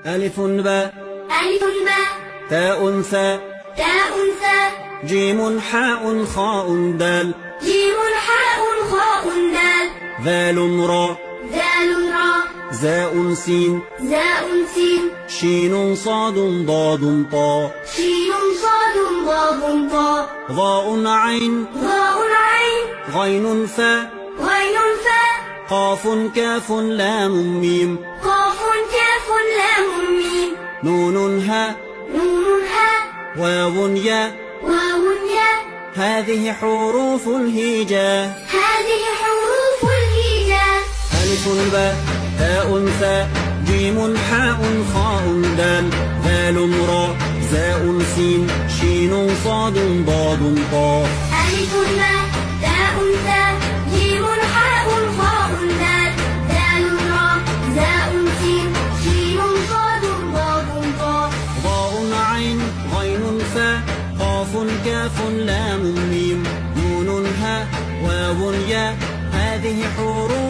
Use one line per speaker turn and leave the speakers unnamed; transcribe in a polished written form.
ألف باء
ألف باء
تاء ثاء
تاء ثاء
جيم حاء خاء دال
جيم حاء خاء دال
ذال راء
ذال راء
زاء سين
زاء سين
شين صاد ضاد طاء
شين صاد ضاد طاء
ظاء عين
ظاء عين
غين فاء
غين فاء
قاف كاف لام ميم
قاف كاف لام ميم
نون هاء
نون هاء
واو ياء
واو ياء
هذه حروف الهجاء
هذه حروف الهجاء
ألف باء تاء ثاء جيم حاء خاء دال ذال راء زاء سين شين صاد ضاد طاء
ألف باء تاء ثاء جيم حاء خاء دال ذال راء زاء سين شين صاد ضاد طاء
ظاء عين غين فاء قاف كاف لام ميم نون هاء واو ياء هذه حروف